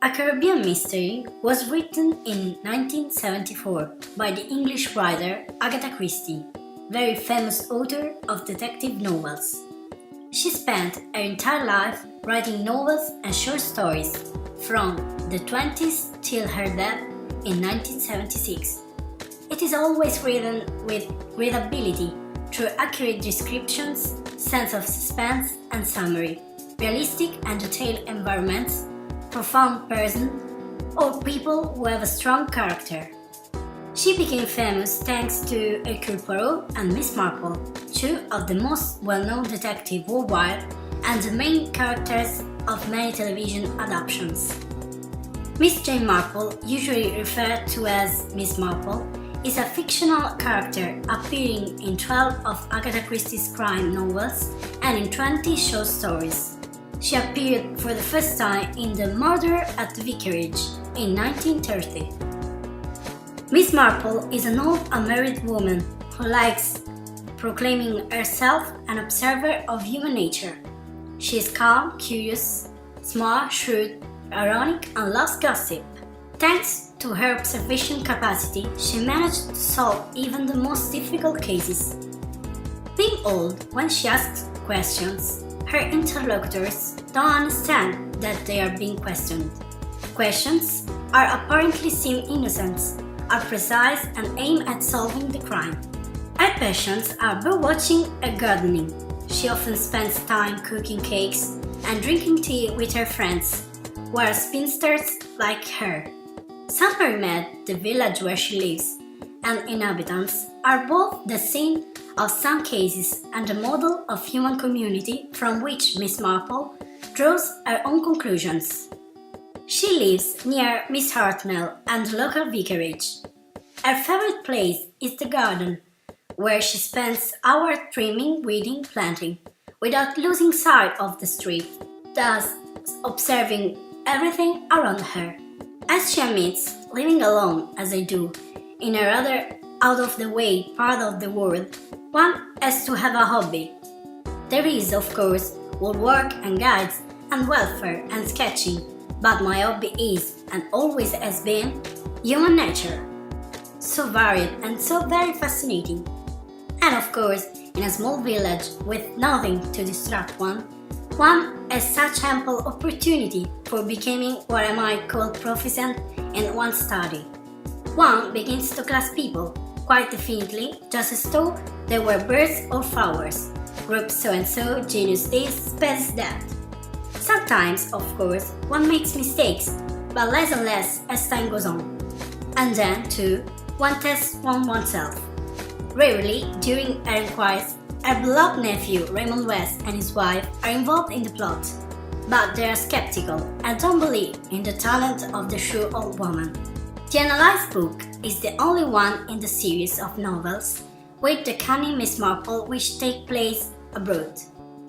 A Caribbean Mystery was written in 1974 by the English writer Agatha Christie, very famous author of detective novels. She spent her entire life writing novels and short stories, from the 20s till her death in 1976. It is always written with readability through accurate descriptions, sense of suspense and summary, realistic and detailed environments, profound person, or people who have a strong character. She became famous thanks to Hercule Poirot and Miss Marple, two of the most well-known detectives worldwide and the main characters of many television adaptations. Miss Jane Marple, usually referred to as Miss Marple, is a fictional character appearing in 12 of Agatha Christie's crime novels and in 20 short stories. She appeared for the first time in The Murder at the Vicarage in 1930. Miss Marple is an old unmarried woman who likes proclaiming herself an observer of human nature. She is calm, curious, smart, shrewd, ironic, and loves gossip. Thanks to her observation capacity, she managed to solve even the most difficult cases. Being old, when she asks questions, her interlocutors don't understand that they are being questioned. Questions are apparently seem innocent, are precise and aim at solving the crime. Her passions are birdwatching and gardening. She often spends time cooking cakes and drinking tea with her friends, who are spinsters like her. St. Mary-Med, the village where she lives, and inhabitants are both the scene of some cases and a model of human community from which Miss Marple draws her own conclusions. She lives near Miss Hartnell and the local vicarage. Her favorite place is the garden, where she spends hours trimming, weeding, planting, without losing sight of the street, thus observing everything around her. As she admits, living alone as I do, in a rather out-of-the-way part of the world, one has to have a hobby. There is, of course, woodwork and guides and welfare and sketching, but my hobby is, and always has been, human nature. So varied and so very fascinating. And of course, in a small village with nothing to distract one has such ample opportunity for becoming what I might call proficient in one's study. One begins to class people, quite definitely, just as though they were birds or flowers. Group so-and-so, genus this, species that. Sometimes, of course, one makes mistakes, but less and less as time goes on. And then, too, one tests oneself. Rarely, during her inquiries, her beloved nephew, Raymond West, and his wife are involved in the plot, but they are skeptical and don't believe in the talent of the shrewd old woman. The analyzed book is the only one in the series of novels with the cunning Miss Marple which take place abroad.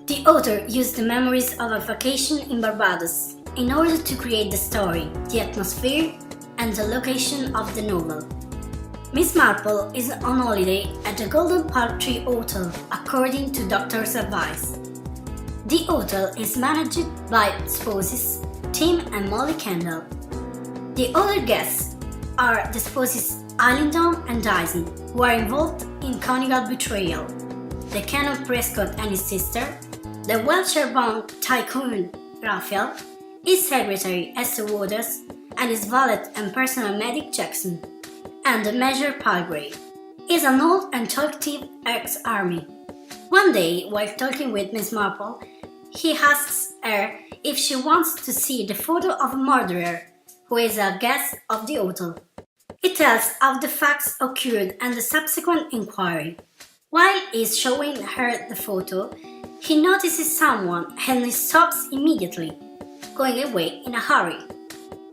The author used the memories of a vacation in Barbados in order to create the story, the atmosphere, and the location of the novel. Miss Marple is on holiday at the Golden Palm Tree Hotel according to doctor's advice. The hotel is managed by spouses Tim and Molly Kendall. The other guests are the spouses Allington and Dyson, who are involved in conjugal betrayal, the Canon Prescott and his sister, the Welcher-born tycoon Raphael, his secretary Esther Waters, and his valet and personal medic Jackson, and the Major Palgrave. He is an old and talkative ex-army. One day, while talking with Miss Marple, he asks her if she wants to see the photo of a murderer who is a guest of the hotel. He tells how the facts occurred and the subsequent inquiry. While he is showing her the photo, he notices someone and he stops immediately, going away in a hurry.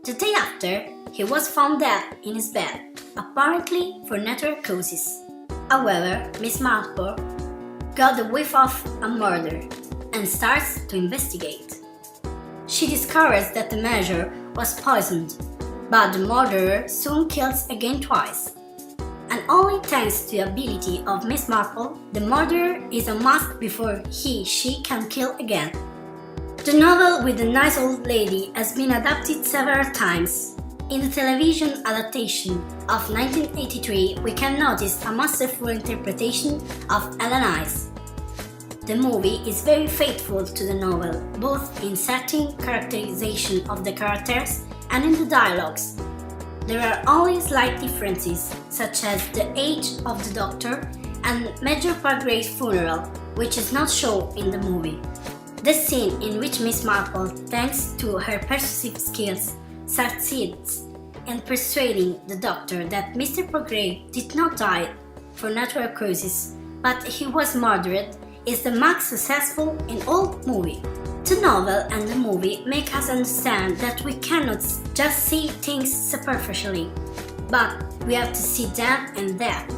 The day after, he was found dead in his bed, apparently for natural causes. However, Miss Marple got the whiff of a murder and starts to investigate. She discovers that the measure was poisoned, but the murderer soon kills again twice. And only thanks to the ability of Miss Marple, the murderer is unmasked before she can kill again. The novel with the nice old lady has been adapted several times. In the television adaptation of 1983, we can notice a masterful interpretation of Ellen Ice. The movie is very faithful to the novel, both in setting, characterization of the characters, and in the dialogues. There are only slight differences, such as the age of the doctor and Major Padgray's funeral, which is not shown in the movie. The scene in which Miss Marple, thanks to her persuasive skills, succeeds in persuading the doctor that Mr. Padgray did not die for natural causes, but he was murdered, is the most successful in all movie. The novel and the movie make us understand that we cannot just see things superficially, but we have to see them and that,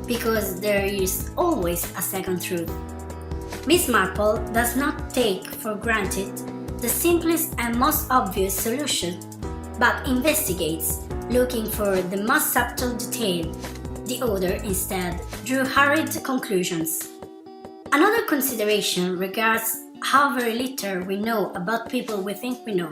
because there is always a second truth. Miss Marple does not take for granted the simplest and most obvious solution, but investigates, looking for the most subtle detail. The author instead drew hurried conclusions. Another consideration regards how very little we know about people we think we know.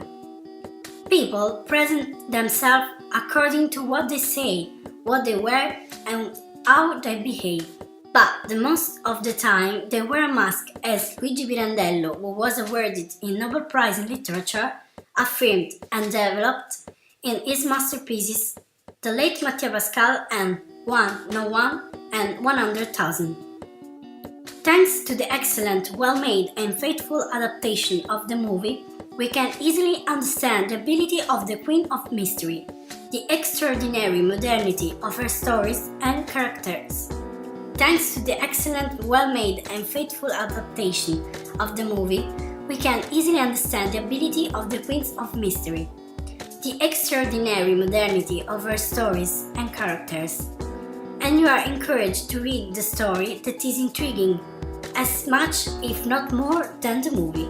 People present themselves according to what they say, what they wear, and how they behave. But the most of the time they wear a mask, as Luigi Pirandello, who was awarded in Nobel Prize in Literature, affirmed and developed in his masterpieces, The Late Mathieu Pascal and One, No One, and 100,000. Thanks to the excellent, well-made and faithful adaptation of the movie, we can easily understand the ability of the Queen of Mystery, the extraordinary modernity of her stories and characters. Thanks to the excellent, well-made and faithful adaptation of the movie, we can easily understand the ability of the Queen of Mystery, the extraordinary modernity of her stories and characters. And you are encouraged to read the story that is intriguing as much, if not more, than the movie.